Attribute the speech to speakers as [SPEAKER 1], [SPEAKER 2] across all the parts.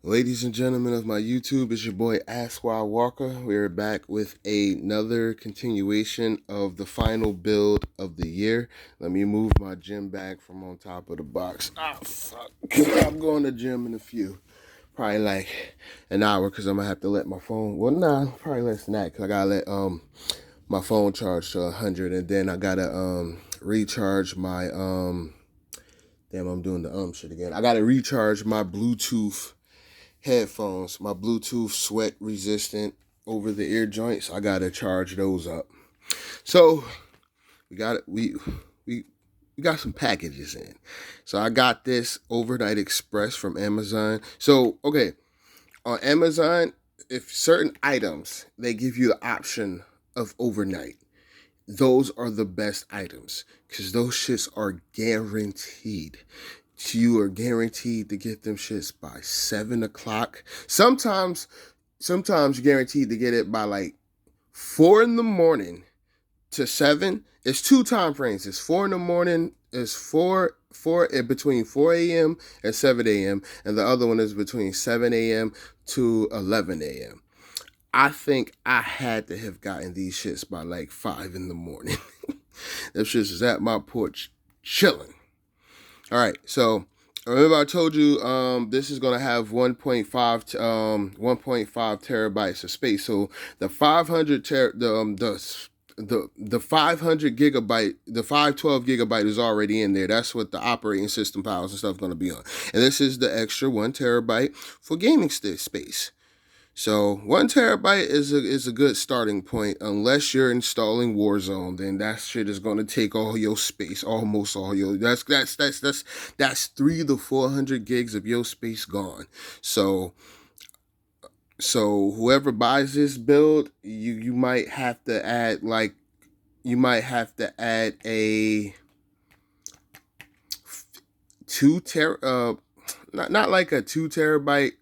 [SPEAKER 1] Ladies and gentlemen of my YouTube, it's your boy Ask Why Walker. We're back with another continuation of the final build of the year. Let me move my gym bag from on top of the box. Ah, fuck. I'm going to the gym in a few. Probably like an hour because I'm going to have to let my phone. Well, nah, probably less than that because I got to let my phone charge to 100 and then I got to recharge my. Damn, I'm doing the shit again. I got to recharge my Bluetooth headphones, my Bluetooth sweat resistant over the ear joints. I gotta charge those up. So we got some packages in. So I got this overnight express from Amazon. So okay, on Amazon, if certain items they give you the option of overnight, those are the best items because those shits are guaranteed. You are guaranteed to get them shits by 7 o'clock. Sometimes you're guaranteed to get it by like 4 in the morning to 7. It's two time frames. It's 4 in the morning. It's four between 4 a.m. and 7 a.m. and the other one is between 7 a.m. to 11 a.m. I think I had to have gotten these shits by like 5 in the morning. That shits is at my porch chilling. All right, so remember I told you this is gonna have 1.5 terabytes of space. So the 500 the 500 gigabyte, the 512 gigabyte is already in there. That's what the operating system files and stuff is gonna be on. And this is the extra 1 terabyte for gaming space. So 1 terabyte is a good starting point. Unless you're installing Warzone, then that shit is gonna take all your space, almost all your. That's 300 to 400 gigs of your space gone. So whoever buys this build, you might have to add a 2 ter not like a 2 terabyte,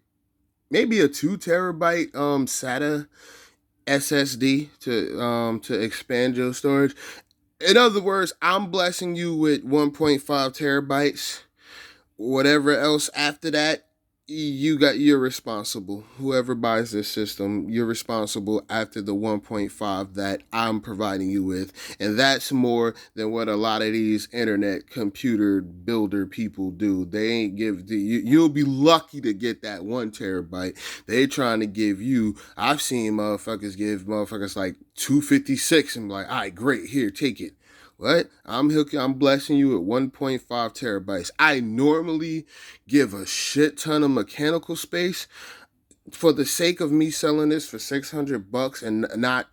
[SPEAKER 1] maybe a 2 terabyte SATA SSD to expand your storage. In other words, I'm blessing you with 1.5 terabytes. Whatever else after that, you're responsible. Whoever buys this system, you're responsible after the 1.5 that I'm providing you with. And that's more than what a lot of these internet computer builder people do. They ain't you'll be lucky to get that 1 terabyte. They trying to give you, I've seen motherfuckers give motherfuckers like 256 and be like, all right, great, here, take it. What? I'm blessing you at 1.5 terabytes. I normally give a shit ton of mechanical space for the sake of me selling this for $600 and not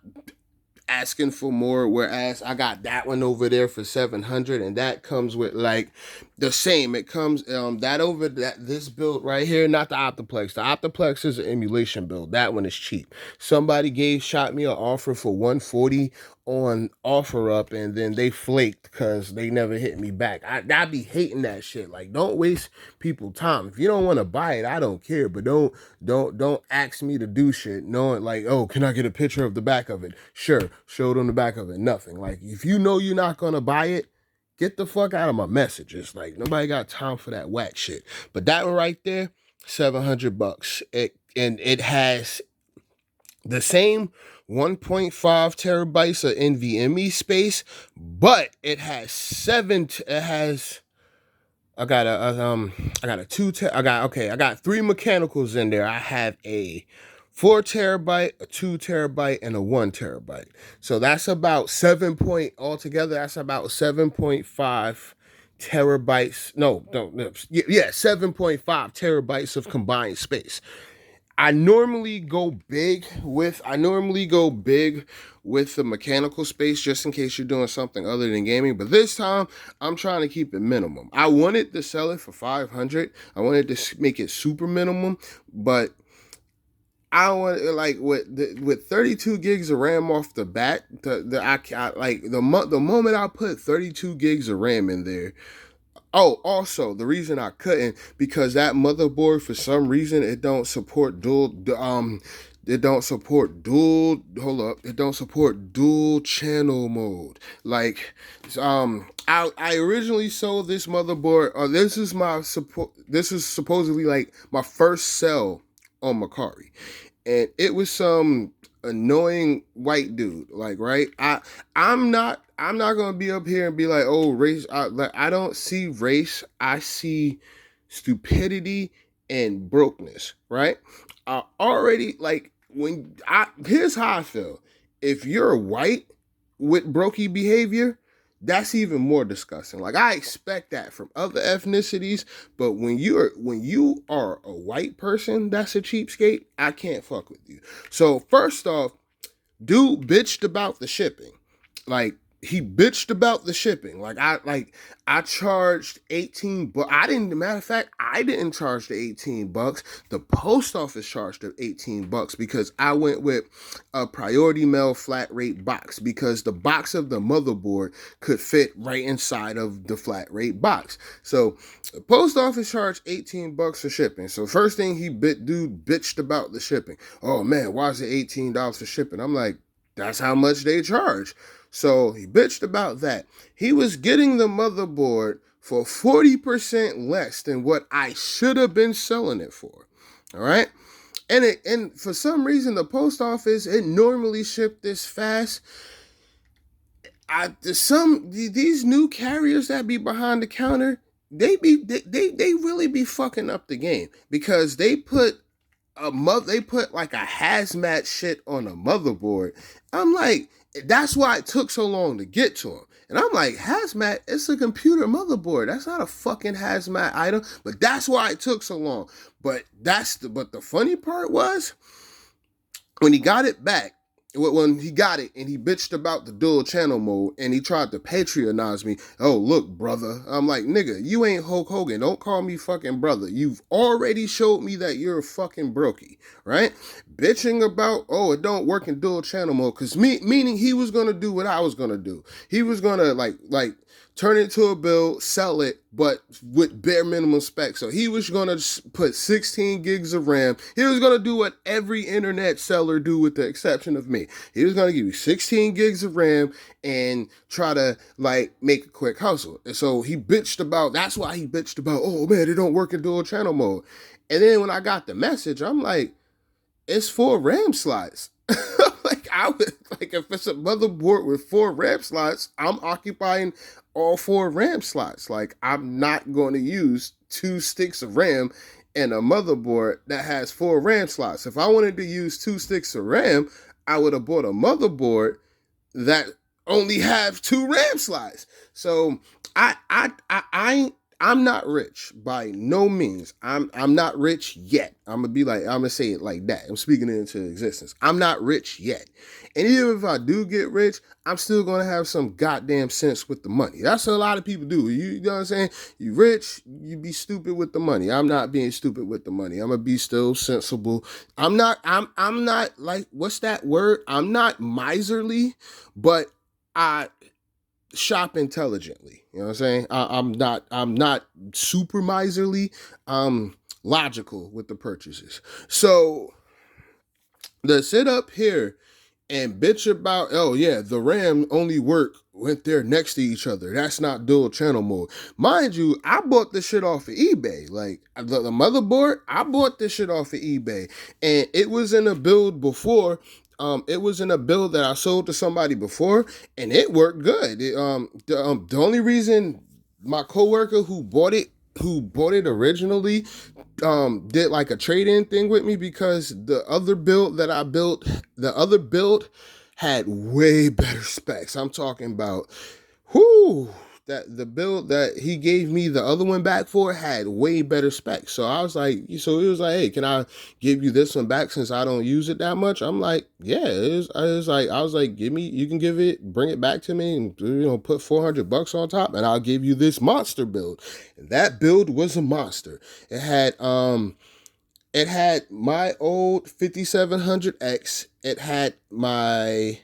[SPEAKER 1] asking for more, whereas I got that one over there for 700 and that comes with like the same. It comes this build right here, not the Optiplex. The Optiplex is an emulation build. That one is cheap. Somebody shot me an offer for 140 on OfferUp and then they flaked because they never hit me back. I be hating that shit. Like, don't waste people time. If you don't want to buy it, I don't care, but don't ask me to do shit knowing like, oh, can I get a picture of the back of it? Sure, show it on the back of it. Nothing. Like, if you know you're not gonna buy it, get the fuck out of my messages. Like, nobody got time for that whack shit. But that one right there, $700. It has the same 1.5 terabytes of NVMe space, but it has I got I got three mechanicals in there. I have a 4 terabyte, a 2 terabyte, and a 1 terabyte. So that's about altogether. That's about 7.5 terabytes. No, yeah, 7.5 terabytes of combined space. I normally go big with the mechanical space just in case you're doing something other than gaming. But this time I'm trying to keep it minimum. I wanted to sell it for 500. I wanted to make it super minimum, but I want like with 32 gigs of RAM off the bat. The moment I put 32 gigs of RAM in there. Oh, also the reason I couldn't because that motherboard for some reason it don't support It don't support dual. Hold up. It don't support dual channel mode. Like, I originally sold this motherboard. This is my support. This is supposedly like my first sell on Mercari, and it was some annoying white dude. Like, right? I'm not gonna be up here and be like, oh, race. I don't see race. I see stupidity and brokenness. Right? I already like when I here's how I feel. If you're white with brokey behavior, that's even more disgusting. Like I expect that from other ethnicities, but when you are a white person that's a cheapskate, I can't fuck with you. So first off, dude bitched about the shipping. Like he bitched about the shipping. I charged 18 but I didn't matter of fact, I didn't charge the 18 bucks. The post office charged the 18 bucks because I went with a priority mail flat rate box because the box of the motherboard could fit right inside of the flat rate box. So the post office charged 18 bucks for shipping. So first thing dude bitched about the shipping. Oh man, why is it $18 for shipping? I'm like, that's how much they charge. So he bitched about that. He was getting the motherboard for 40% less than what I should have been selling it for. All right. And for some reason, the post office, it normally shipped this fast. These new carriers that be behind the counter, they really be fucking up the game because they put like a hazmat shit on a motherboard. I'm like, that's why it took so long to get to him. And I'm like, hazmat, it's a computer motherboard. That's not a fucking hazmat item. But that's why it took so long. But the funny part was when he got it back, when he got it and he bitched about the dual channel mode and he tried to patronize me. Oh, look, brother. I'm like, nigga, you ain't Hulk Hogan. Don't call me fucking brother. You've already showed me that you're a fucking brokey, right? Bitching about, oh, it don't work in dual channel mode. Because meaning he was going to do what I was going to do. He was going to like turn it to a build, sell it, but with bare minimum specs. So he was going to put 16 gigs of RAM. He was going to do what every internet seller do with the exception of me. He was going to give you 16 gigs of RAM and try to like make a quick hustle. And so he bitched about, that's why he bitched about, oh man, it don't work in dual channel mode. And then when I got the message, I'm like, it's 4 RAM slots. If it's a motherboard with 4 RAM slots, I'm occupying all 4 RAM slots. Like, I'm not going to use 2 sticks of RAM and a motherboard that has 4 RAM slots. If I wanted to use 2 sticks of RAM, I would have bought a motherboard that only have 2 RAM slots. So I'm not rich by no means. I'm not rich yet. I'm gonna say it like that. I'm speaking it into existence. I'm not rich yet. And even if I do get rich, I'm still gonna have some goddamn sense with the money. That's what a lot of people do. You know what I'm saying? You rich, you be stupid with the money. I'm not being stupid with the money. I'm gonna be still sensible. I'm not like, what's that word? I'm not miserly, but I shop intelligently. You know what I'm saying? I'm not super miserly. I'm logical with the purchases. So the sit up here and bitch about, oh yeah, the RAM only work when they're next to each other. That's not dual channel mode. Mind you, I bought this shit off of eBay. Like the motherboard, I bought this shit off of eBay. And it was in a build before. It was in a build that I sold to somebody before, and it worked good. The only reason my coworker who bought it originally did like a trade-in thing with me because the other build that I built, had way better specs. I'm talking about, that the build that he gave me the other one back for had way better specs. So I was like, he was like, hey, can I give you this one back since I don't use it that much? I'm like, yeah. I was like, you can bring it back to me and put $400 on top and I'll give you this monster build. And that build was a monster. It had my old 5700X. It had my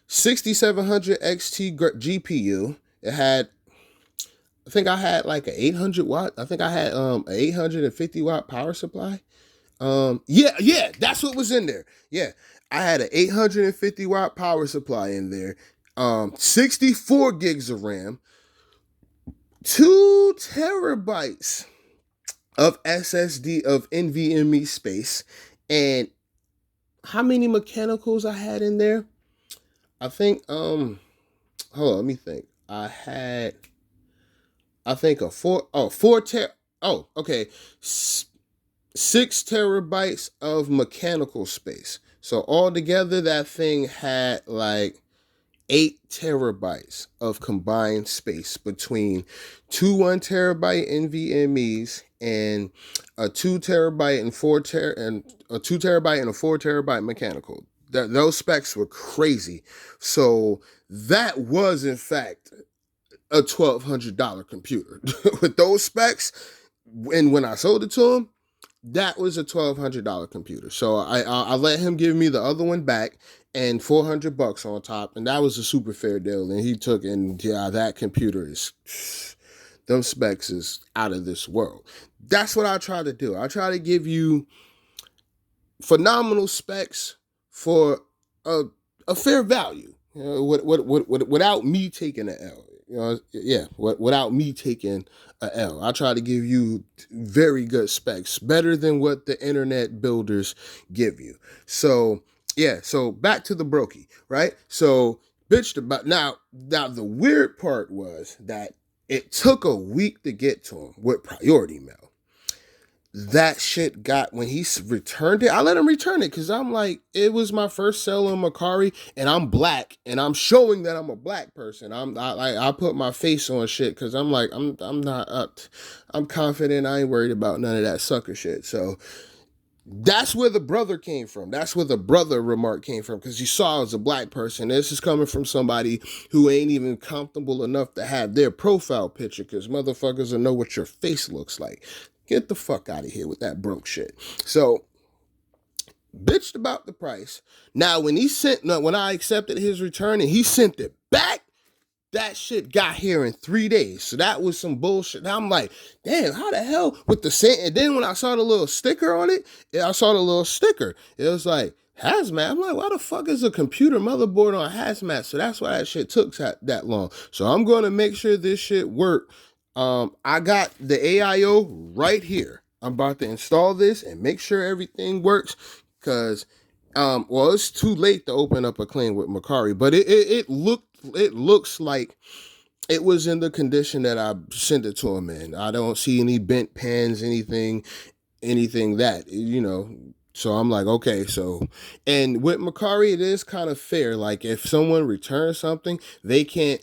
[SPEAKER 1] 6700 XT GPU. It had, I think I had like an 800 watt. I think I had an 850 watt power supply. Yeah, that's what was in there. Yeah, I had an 850 watt power supply in there, 64 gigs of RAM, 2 terabytes of SSD of NVMe space, and how many mechanicals I had in there? I think hold on, let me think. I think a okay. 6 terabytes of mechanical space. So altogether that thing had like 8 terabytes of combined space between two 1 terabyte NVMe's and a 2 terabyte and a 2 terabyte and a 4 terabyte mechanical. Those specs were crazy. So that was in fact a $1,200 computer with those specs. And when I sold it to him, that was a $1,200 computer. So I let him give me the other one back and $400 on top, and that was a super fair deal. And he took, and yeah, that computer is, them specs is out of this world. That's what I try to do. I try to give you phenomenal specs for a fair value, you know, without me taking an L. You know, yeah, without me taking a L. I try to give you very good specs, better than what the internet builders give you. So yeah, so back to the brokey, right? So bitched about now. Now the weird part was that it took a week to get to him with priority mail. That shit got, when he returned it, I let him return it because I'm like, it was my first sale on Mercari, and I'm black, and I'm showing that I'm a black person. I put my face on shit because I'm like, I'm not up. I'm confident. I ain't worried about none of that sucker shit. So that's where the brother came from. That's where the brother remark came from, because you saw I was a black person. This is coming from somebody who ain't even comfortable enough to have their profile picture, because motherfuckers will know what your face looks like. Get the fuck out of here with that broke shit. So, bitched about the price. Now, when I accepted his return and he sent it back, that shit got here in 3 days. So that was some bullshit. Now I'm like, damn, how the hell with the same? And then when I saw the little sticker on it, It was like, hazmat. I'm like, why the fuck is a computer motherboard on hazmat? So that's why that shit took that long. So I'm going to make sure this shit work. I got the AIO right here. I'm about to install this and make sure everything works, because well, it's too late to open up a claim with Mercari, but it looks like it was in the condition that I sent it to him in. I don't see any bent pans, anything that, you know. So I'm like, okay, so, and with Mercari, it is kind of fair. Like if someone returns something, they can't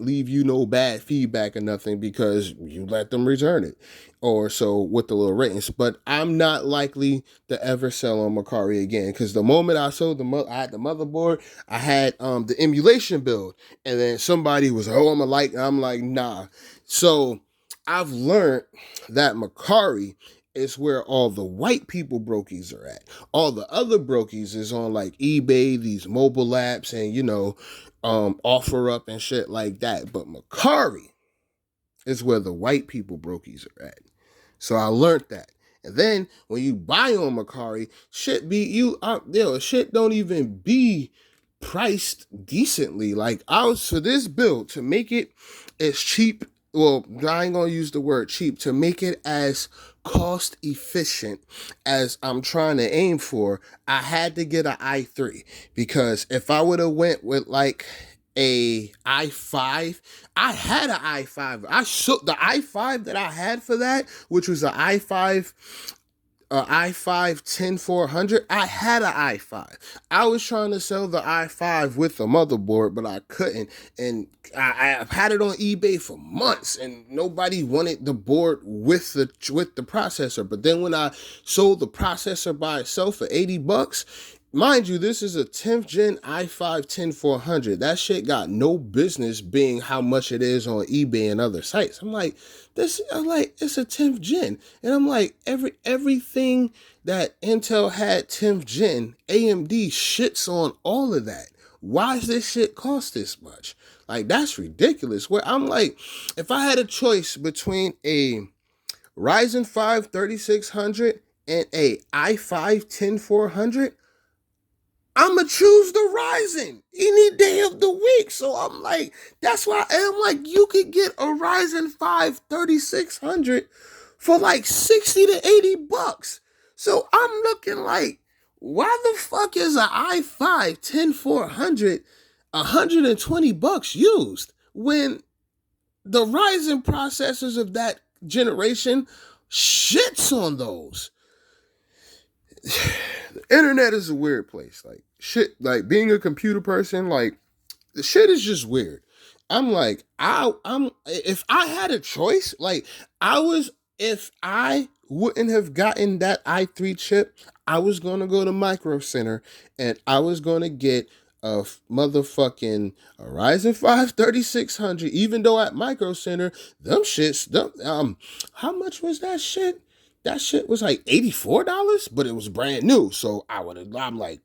[SPEAKER 1] leave you no bad feedback or nothing because you let them return it. Or so with the little ratings. But I'm not likely to ever sell on Mercari again, because the moment I sold I had the motherboard, I had the emulation build, and then somebody was, oh, I'm like, nah. So I've learned that Mercari is where all the white people brokies are at. All the other brokies is on like eBay, these mobile apps, and you know, OfferUp and shit like that. But Mercari is where the white people brokies are at. So I learned that. And then when you buy on Mercari, shit shit don't even be priced decently. Like I was, for this build, to make it as cheap, well, I ain't gonna use the word cheap, to make it as cost efficient as I'm trying to aim for, I had to get an i3, because if I would have went with like a i5, I had an i5. The i5 that I had for that, which was an i5 10400. I had an i5. I was trying to sell the i5 with the motherboard, but I couldn't. And I've had it on eBay for months, and nobody wanted the board with the processor. But then when I sold the processor by itself for $80, mind you, this is a 10th gen i5 10400. That shit got no business being how much it is on eBay and other sites. I'm like, it's a 10th gen. And I'm like, everything that Intel had 10th gen, AMD shits on all of that. Why does this shit cost this much? Like, that's ridiculous. Where I'm like, if I had a choice between a Ryzen 5 3600 and a i5-10400, I'ma choose the Ryzen any day of the week. So I'm like, that's why I'm like, you could get a Ryzen 5 3600 for like 60 to 80 bucks. So I'm looking like, why the fuck is an i5-10400 120 bucks used when the Ryzen processors of that generation shits on those? The internet is a weird place. Like shit, like being a computer person, like the shit is just weird. I'm like, I'm if I had a choice, like I was if I wouldn't have gotten that i3 chip, I was gonna go to Micro Center and I was gonna get a motherfucking a Ryzen 5 3600, even though at Micro Center, them shits, how much was that shit? That shit was like $84, but it was brand new. So I'm like,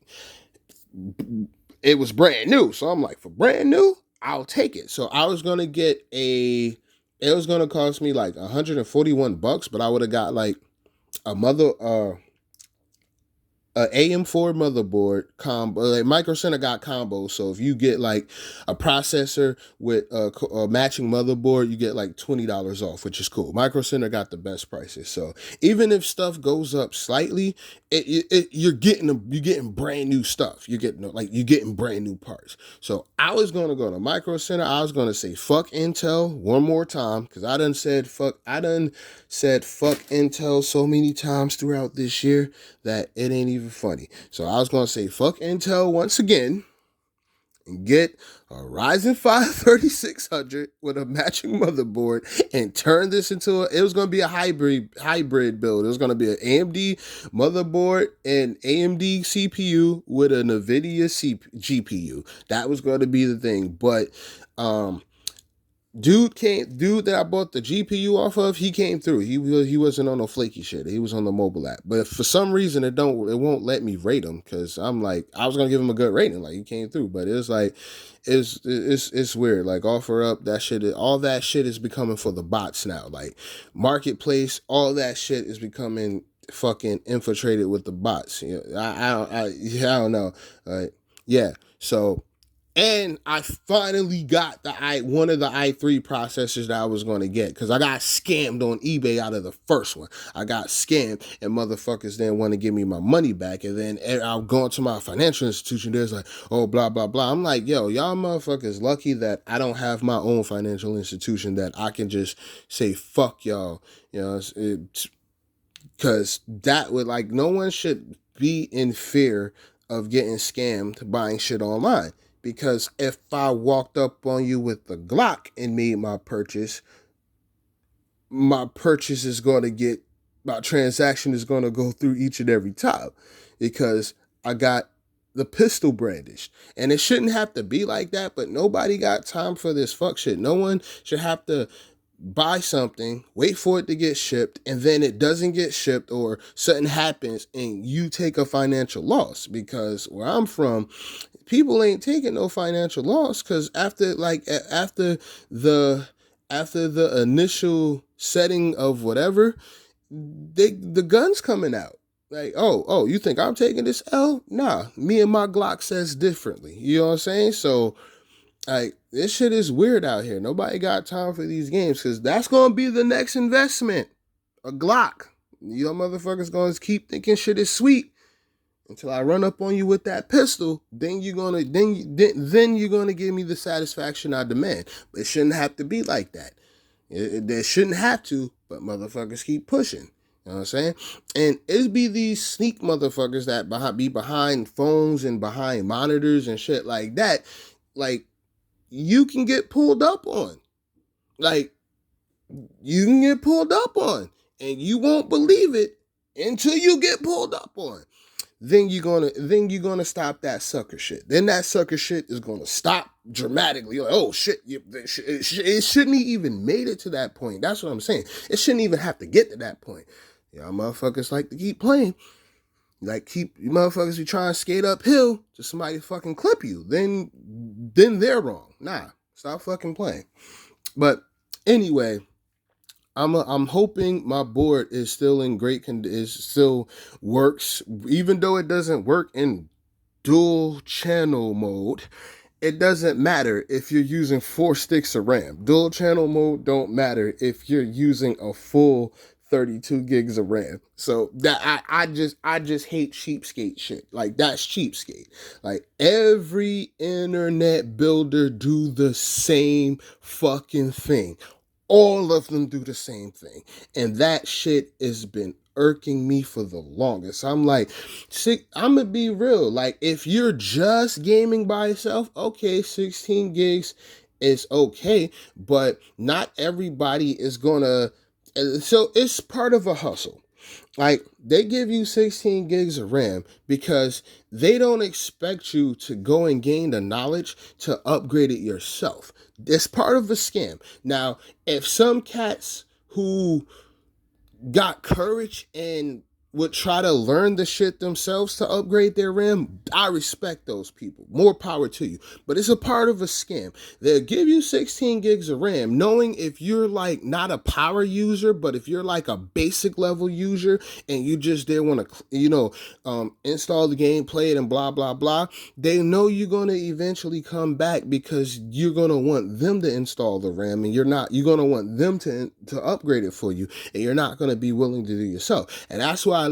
[SPEAKER 1] it was brand new. So I'm like, for brand new, I'll take it. So I was gonna get it was gonna cost me like 141 bucks, but I would have got like a AM4 motherboard combo. Like Micro Center got combos, so if you get like a processor with a matching motherboard, you get like $20 off, which is cool. Micro Center got the best prices, so even if stuff goes up slightly, you're getting brand new stuff. You're getting brand new parts. So I was gonna go to Micro Center. I was gonna say fuck Intel one more time because I done said fuck Intel so many times throughout this year that it ain't even funny. So I was gonna say fuck Intel once again and get a Ryzen 5 3600 with a matching motherboard and turn this into it was going to be a hybrid build. It was going to be an AMD motherboard and AMD CPU with a NVIDIA GPU. That was going to be the thing. But dude that I bought the GPU off of, he came through. He wasn't on no flaky shit. He was on the mobile app. But for some reason it won't let me rate him because I'm like, I was gonna give him a good rating, like he came through. But it's like it's weird. Like OfferUp, all that shit is becoming for the bots now. Like Marketplace, all that shit is becoming fucking infiltrated with the bots. You know, I don't know. Yeah. So and I finally got one of the i3 processors that I was going to get because I got scammed on eBay out of the first one. I got scammed and motherfuckers didn't want to give me my money back. And then I'm going to my financial institution. There's like, oh, blah, blah, blah. I'm like, yo, y'all motherfuckers lucky that I don't have my own financial institution that I can just say, fuck y'all. You know, because that would like, no one should be in fear of getting scammed buying shit online. Because if I walked up on you with the Glock and made my purchase is going to my transaction is going to go through each and every time because I got the pistol brandished. And it shouldn't have to be like that, but nobody got time for this fuck shit. No one should have to buy something, wait for it to get shipped, and then it doesn't get shipped or something happens and you take a financial loss. Because where I'm from, people ain't taking no financial loss because after the initial setting of whatever, the gun's coming out. Like, oh, you think I'm taking this L? Nah, me and my Glock says differently. You know what I'm saying? So, like, this shit is weird out here. Nobody got time for these games because that's gonna be the next investment. A Glock. You motherfuckers gonna keep thinking shit is sweet until I run up on you with that pistol. Then you're gonna give me the satisfaction I demand. But it shouldn't have to be like that. It shouldn't have to, but motherfuckers keep pushing. You know what I'm saying? And it be these sneak motherfuckers that be behind phones and behind monitors and shit like that. Like, you can get pulled up on. Like, you can get pulled up on. And you won't believe it until you get pulled up on. Then you're gonna stop that sucker shit. Then that sucker shit is gonna stop dramatically. Like, oh shit, it shouldn't even made it to that point. That's what I'm saying. It shouldn't even have to get to that point. Y'all motherfuckers like to keep playing. Like you motherfuckers be trying to skate uphill to somebody fucking clip you. Then they're wrong. Nah, stop fucking playing. But anyway, I'm hoping my board is still in great is still works, even though it doesn't work in dual channel mode. It doesn't matter if you're using 4 sticks of RAM. Dual channel mode don't matter if you're using a full 32 gigs of RAM. So that I just hate cheapskate shit. Like, that's cheapskate. Like, every internet builder do the same fucking thing. All of them do the same thing. And that shit has been irking me for the longest. I'm like, I'm gonna be real. Like, if you're just gaming by yourself, okay, 16 gigs is okay, but not everybody is gonna. So it's part of a hustle. Like, they give you 16 gigs of RAM because they don't expect you to go and gain the knowledge to upgrade it yourself. It's part of a scam. Now, if some cats who got courage and would try to learn the shit themselves to upgrade their RAM, I respect those people. More power to you. But it's a part of a scam. They'll give you 16 gigs of RAM, knowing if you're like not a power user, but if you're like a basic level user and you just didn't want to, install the game, play it, and blah, blah, blah, they know you're going to eventually come back because you're going to want them to install the RAM and you're going to want them to upgrade it for you, and you're not going to be willing to do yourself. And that's why,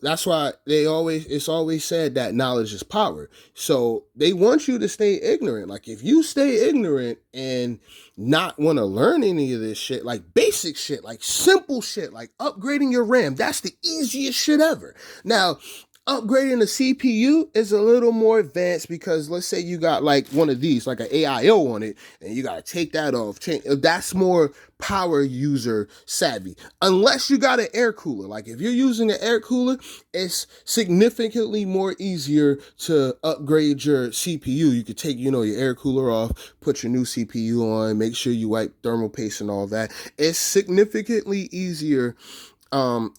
[SPEAKER 1] that's why it's always said that knowledge is power. So they want you to stay ignorant. Like, if you stay ignorant and not want to learn any of this shit, like basic shit, like simple shit, like upgrading your RAM, that's the easiest shit ever. Now, upgrading the CPU is a little more advanced because let's say you got like one of these, like an AIO on it, and you got to take that off. That's more power user savvy. Unless you got an air cooler. Like, if you're using an air cooler, it's significantly more easier to upgrade your CPU. You could take, your air cooler off, put your new CPU on, make sure you wipe thermal paste and all that. It's significantly easier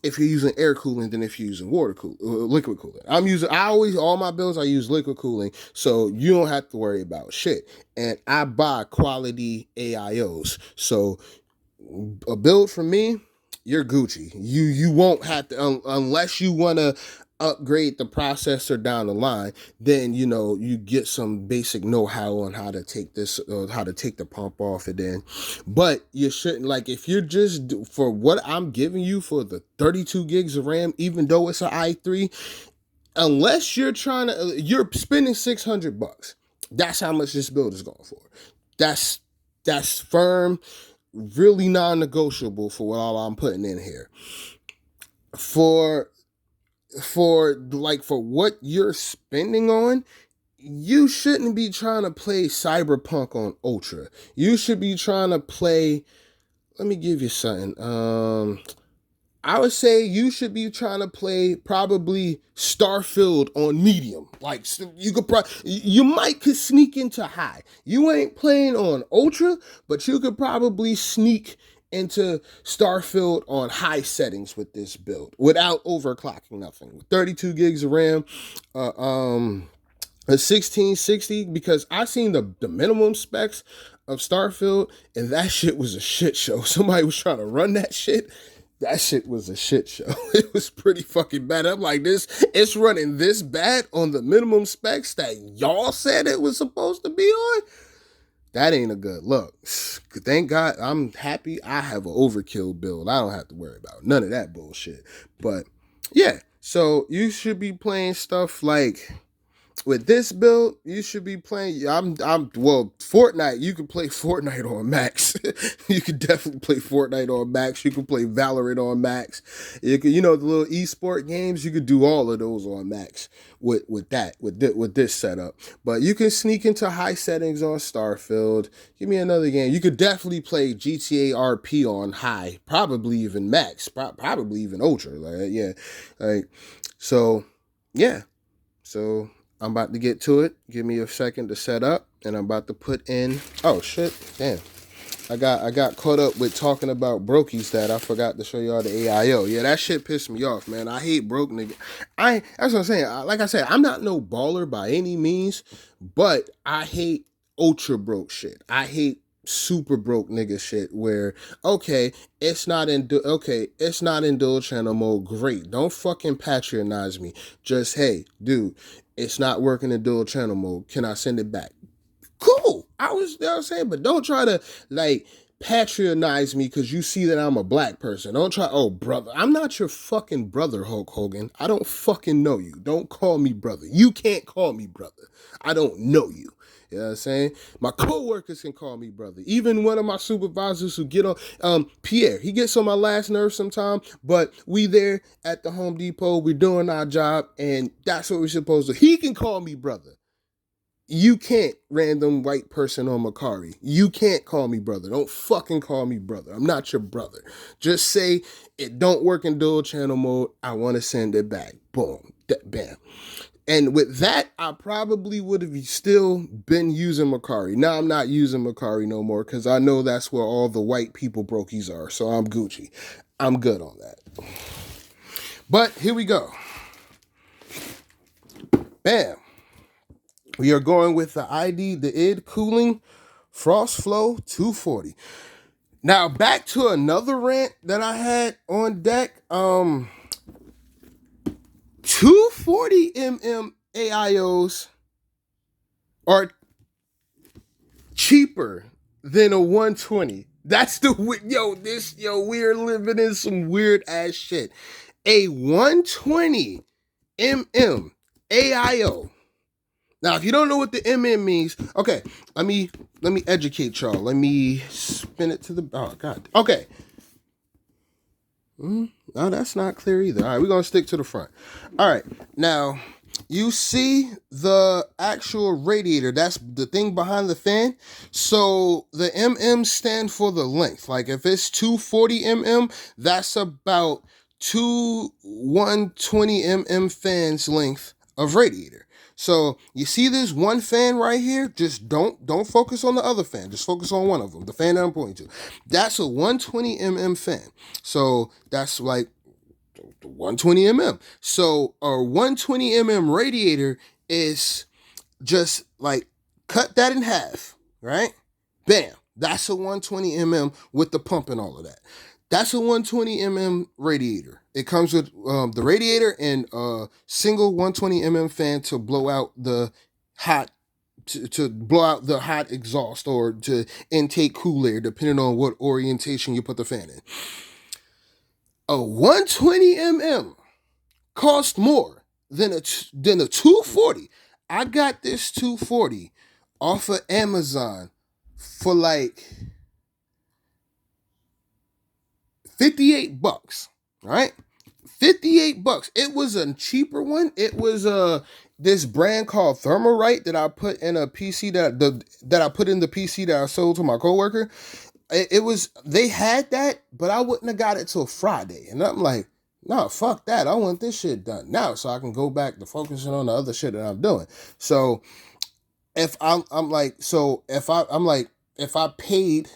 [SPEAKER 1] if you're using air cooling than if you're using liquid cooling. All my builds I use liquid cooling, so you don't have to worry about shit. And I buy quality AIOs. So a build for me, you're Gucci. You won't have to, unless you want to upgrade the processor down the line, then you get some basic know-how on how to take the pump off it in. But you shouldn't, like, if you're just for what I'm giving you for the 32 gigs of RAM, even though it's an i3, unless you're you're spending $600. That's how much this build is going for. That's firm, really non-negotiable for what all I'm putting in here. For what you're spending on, you shouldn't be trying to play Cyberpunk on Ultra. You should be trying to play, let me give you something. I would say you should be trying to play probably Starfield on medium. Like, you could sneak into high. You ain't playing on Ultra, but you could probably sneak into Starfield on high settings with this build without overclocking nothing. With 32 gigs of RAM, a 1660, because I seen the minimum specs of Starfield, and that shit was a shit show. Somebody was trying to run that shit. That shit was a shit show. It was pretty fucking bad. I'm like, it's running this bad on the minimum specs that y'all said it was supposed to be on? That ain't a good look. Thank God, I'm happy I have an overkill build. I don't have to worry about none of that bullshit. But yeah, so you should be playing stuff like, with this build, you should be playing. Fortnite. You can play Fortnite on max. You can definitely play Fortnite on max. You can play Valorant on max. You can, the little esport games. You could do all of those on max with this setup. But you can sneak into high settings on Starfield. Give me another game. You could definitely play GTA RP on high. Probably even max. Probably even ultra. So. I'm about to get to it. Give me a second to set up, and I'm about to put in. Oh shit! Damn, I got caught up with talking about brokies that I forgot to show y'all the AIO. Yeah, that shit pissed me off, man. I hate broke nigga. That's what I'm saying. Like I said, I'm not no baller by any means, but I hate ultra broke shit. I hate super broke nigga shit where it's not in dual channel mode. Great, don't fucking patronize me. Just, hey, dude, it's not working in dual channel mode. Can I send it back? Cool. I was, you know what I'm saying, but don't try to like patronize me because you see that I'm a black person. Don't try, oh brother, I'm not your fucking brother, Hulk Hogan. I don't fucking know you. Don't call me brother. You can't call me brother. I don't know you. You know what I'm saying? My coworkers can call me brother. Even one of my supervisors who get on, Pierre, he gets on my last nerve sometime, but we there at the Home Depot, we're doing our job, and that's what we're supposed to. He can call me brother. You can't, random white person on Mercari. You can't call me brother. Don't fucking call me brother. I'm not your brother. Just say it don't work in dual channel mode. I want to send it back. Boom. Bam. And with that, I probably would have still been using Mercari. Now I'm not using Mercari no more because I know that's where all the white people brokies are. So I'm Gucci. I'm good on that. But here we go. Bam. We are going with the id Cooling Frost Flow 240. Now back to another rant that I had on deck. 240mm AIOs are cheaper than a 120. That's the we're living in some weird ass shit. A 120mm AIO. Now, if you don't know what the MM means, okay, let me educate y'all. Let me spin it to the, oh god. Okay. No, that's not clear either. All right, we're gonna stick to the front. All right, now you see the actual radiator. That's the thing behind the fan. So the MM stand for the length. Like if it's 240mm, that's about two 120mm fans length of radiator. So you see this one fan right here? Just don't focus on the other fan. Just focus on one of them. The fan that I'm pointing to. That's a 120mm fan. So that's like 120mm. So a 120mm radiator is just like cut that in half, right? Bam. That's a 120mm with the pump and all of that. That's a 120mm radiator. It comes with the radiator and a single 120mm fan to blow out the hot to blow out the hot exhaust or to intake cool air, depending on what orientation you put the fan in. A 120mm cost more than a 240. I got this 240 off of Amazon for like $58, right? $58. It was a cheaper one. It was this brand called Thermalright that I put in a PC that I put in the PC that I sold to my coworker. It was, they had that, but I wouldn't have got it till Friday. And I'm like, no, fuck that. I want this shit done now so I can go back to focusing on the other shit that I'm doing. So if if I paid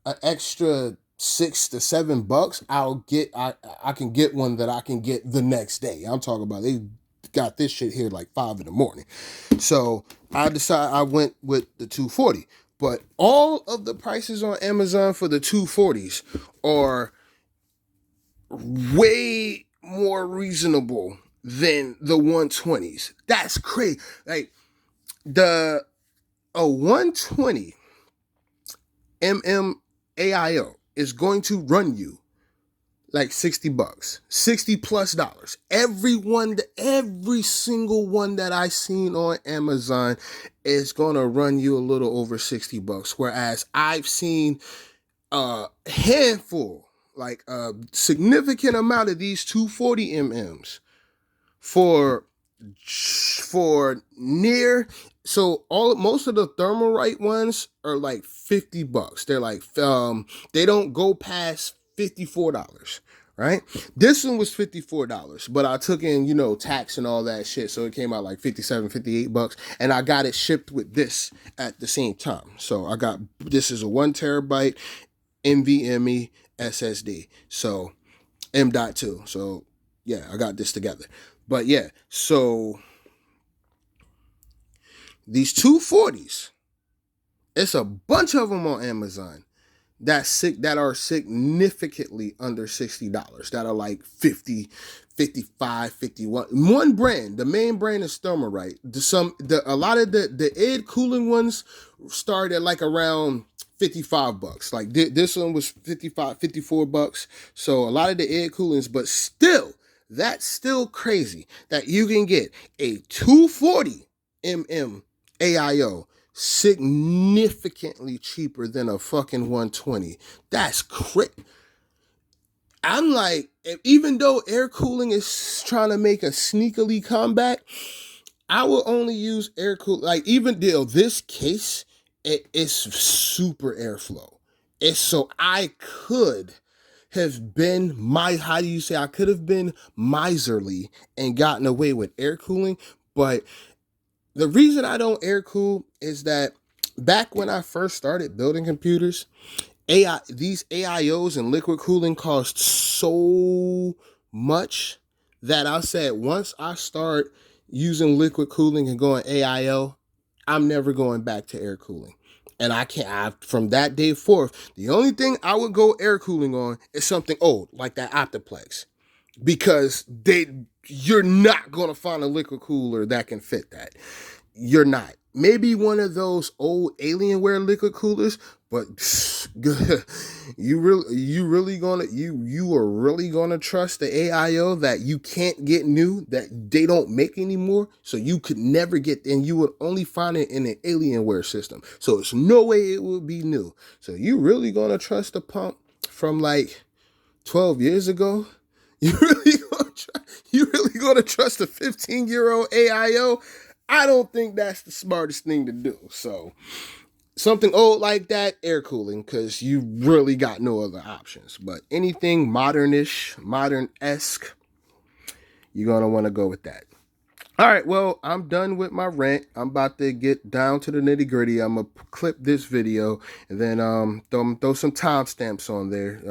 [SPEAKER 1] an extra $6 to $7, I can get one that I can get the next day. I'm talking about they got this shit here like 5 a.m. So I went with the 240. But all of the prices on Amazon for the 240s are way more reasonable than the 120s. That's crazy. Like a 120mm AIO is going to run you like $60, $60+ every single one that I seen on Amazon is gonna run you a little over $60. Whereas I've seen a handful, like a significant amount of these 240mm for near, so most of the Thermalright ones are like $50. They're like they don't go past $54, right? This one was $54, but I took in tax and all that shit, so it came out like $57, $58, and I got it shipped with this at the same time. So I got, this is a 1TB NVMe SSD, so M.2. So yeah, I got this together. But yeah, so these 240s It's a bunch of them on Amazon that are significantly under $60, that are like 50, 55, 51. One brand, the main brand is Thermarite. A lot of the air cooling ones start at like around $55. Like this one was 55, $54. So a lot of the air coolings, but still, that's still crazy that you can get a 240 mm AIO significantly cheaper than a fucking 120. That's crazy. I'm like, even though air cooling is trying to make a sneakily comeback, I will only use air cool. Like even though this case, it's super airflow. It's so I could have been how do you say, I could have been miserly and gotten away with air cooling, but the reason I don't air cool is that back when I first started building computers, these AIOs and liquid cooling cost so much that I said once I start using liquid cooling and going AIO, I'm never going back to air cooling. And from that day forth, the only thing I would go air cooling on is something old, like that Optiplex. Because you're not gonna find a liquid cooler that can fit that. You're not. Maybe one of those old Alienware liquid coolers, but you are really gonna trust the AIO that you can't get new, that they don't make anymore, so you could never get, and you would only find it in an Alienware system. So it's no way it would be new. So you really gonna trust the pump from like 12 years ago? You really gonna trust a 15-year-old AIO? I don't think that's the smartest thing to do. So something old like that, air cooling, because you really got no other options. But anything modernish, modern-esque, you're gonna want to go with that. All right, well, I'm done with my rant. I'm about to get down to the nitty gritty. I'm gonna clip this video and then throw some timestamps on there.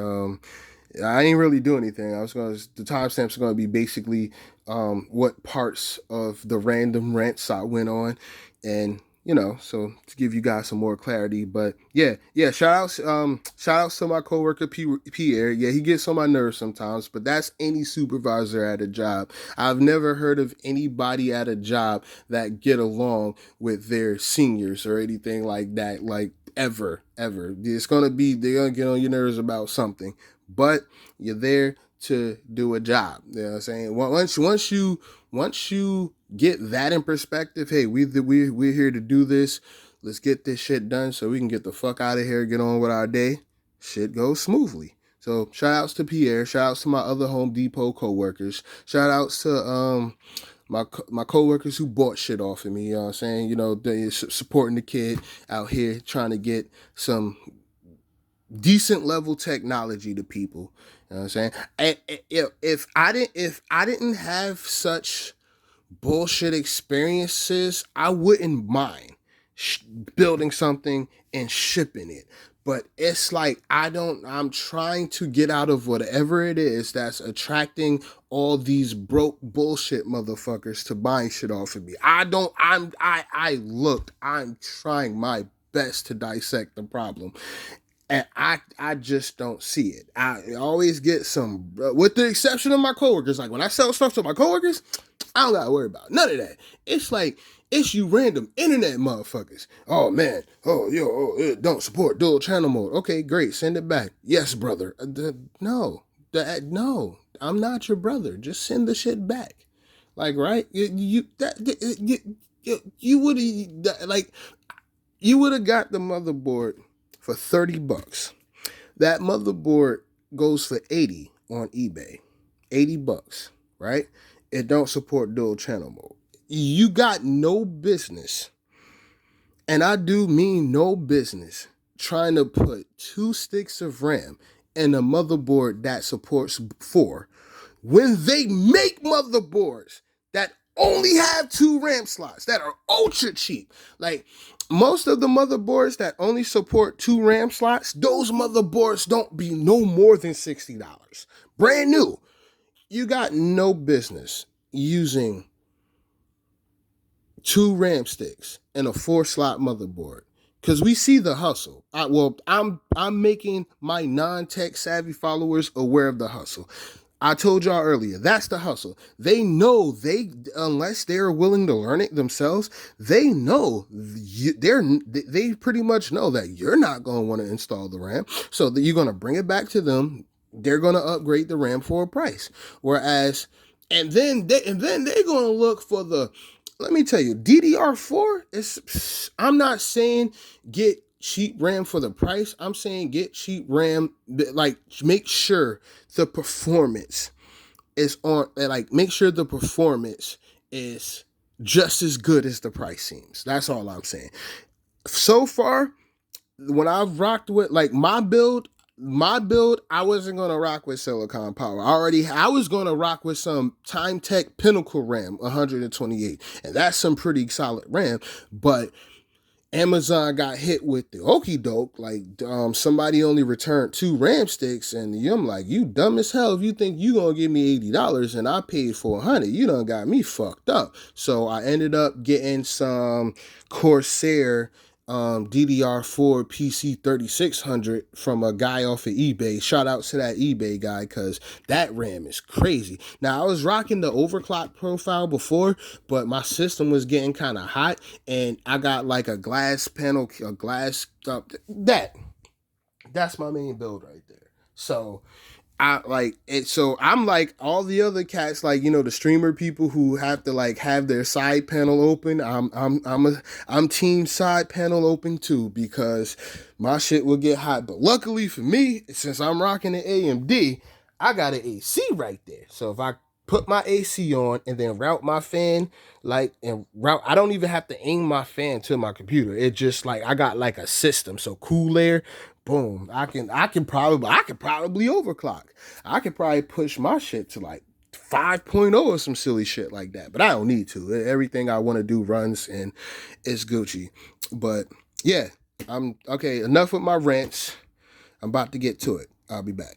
[SPEAKER 1] I ain't really do anything. The timestamps are gonna be basically what parts of the random rants I went on, and so to give you guys some more clarity. But yeah, shout outs to my coworker Pierre. Yeah, he gets on my nerves sometimes, but that's any supervisor at a job. I've never heard of anybody at a job that get along with their seniors or anything like that, like ever. They're gonna get on your nerves about something, but you're there to do a job. You know what I'm saying? Once you get that in perspective, hey, we're here to do this. Let's get this shit done so we can get the fuck out of here, get on with our day. Shit goes smoothly. So shout outs to Pierre, shout outs to my other Home Depot coworkers, shout outs to my coworkers who bought shit off of me. You know what I'm saying? They supporting the kid out here trying to get some decent level technology to people. You know what I'm saying? And if I didn't have such bullshit experiences, I wouldn't mind building something and shipping it. But it's like I'm trying to get out of whatever it is that's attracting all these broke bullshit motherfuckers to buying shit off of me. I'm trying my best to dissect the problem. And I just don't see it. I always get some, with the exception of my coworkers. Like when I sell stuff to my coworkers, I don't gotta worry about none of that. It's like, it's you random internet motherfuckers. Oh man, it don't support dual channel mode. Okay, great, send it back. Yes, brother. No, I'm not your brother. Just send the shit back. Like, right? You would have, like, you would have got the motherboard for $30. That motherboard goes for 80 on eBay. $80, right? It don't support dual channel mode. You got no business, and I do mean no business, trying to put 2 sticks of RAM in a motherboard that supports 4 when they make motherboards that only have 2 RAM slots that are ultra cheap. Like, most of the motherboards that only support 2 RAM slots, those motherboards don't be no more than $60. Brand new. You got no business using 2 RAM sticks and a 4-slot motherboard. because we see the hustle. I'm making my non-tech savvy followers aware of the hustle. I told y'all earlier, that's the hustle. They know unless they're willing to learn it themselves, they know they pretty much know that you're not going to want to install the RAM. So that you're going to bring it back to them. They're going to upgrade the RAM for a price. Whereas, and then they're going to look for the, let me tell you, DDR4 is, I'm not saying get cheap RAM for the price. I'm saying get cheap RAM, like make sure the performance is on, like make sure the performance is just as good as the price seems. That's all I'm saying. So far, when I've rocked with like my build, I wasn't gonna rock with Silicon Power. I was gonna rock with some Time Tech Pinnacle RAM 128, and that's some pretty solid RAM. But Amazon got hit with the okie doke, like somebody only returned 2 RAM sticks, and I'm like, you dumb as hell if you think you gonna give me $80 and I paid $400. You done got me fucked up. So I ended up getting some Corsair DDR4 PC 3600 from a guy off of eBay. Shout out to that eBay guy, because that RAM is crazy. Now, I was rocking the overclock profile before, but my system was getting kind of hot, and I got like a glass panel, that's my main build right there. So I like it. So I'm like all the other cats, like, you know, the streamer people who have to like have their side panel open. I'm team side panel open too, because my shit will get hot. But luckily for me, since I'm rocking the AMD, I got an AC right there. So if I put my AC on and then route my fan, I don't even have to aim my fan to my computer. It just like I got like a system. So cool air, boom. I can probably overclock. I could probably push my shit to like 5.0 or some silly shit like that. But I don't need to. Everything I want to do runs and it's Gucci. But yeah, I'm okay. Enough with my rants. I'm about to get to it. I'll be back.